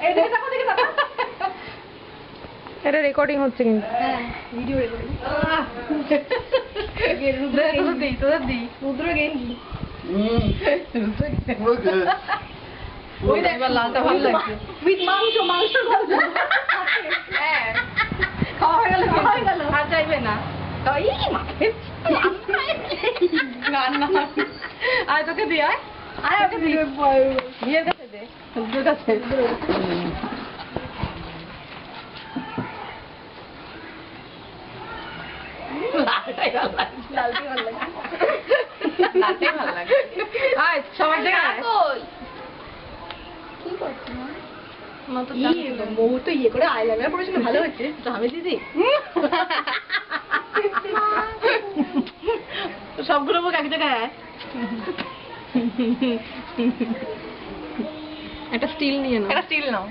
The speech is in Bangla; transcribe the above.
এই দেখো দেখো দেখো এটা রেকর্ডিং হচ্ছে কিন্তু। হ্যাঁ ভিডিও রেকর্ডিং তোদের দি রুদ্র গেঞ্জি ওই দেখ এবার লালটা ভালো লাগছে উইথ মাংস হ্যাঁ খাওয়া হয়ে গেল আর যাইবে না তাই মাকে গান না আয় তোকে দি আয় ওকে দি বিয়ের কাছে দে তোর কাছে লালটাই ভালো লাগে আয় সবার জায়গায় কি করছিস মৌ তো ইয়ে করে আইলাইনার পড়েছিল ভালো হচ্ছে আমি দিদি সবগুলো মুখ এক জায়গায় একটা স্টিল নিয়ে নাও। একটা স্টিল নাও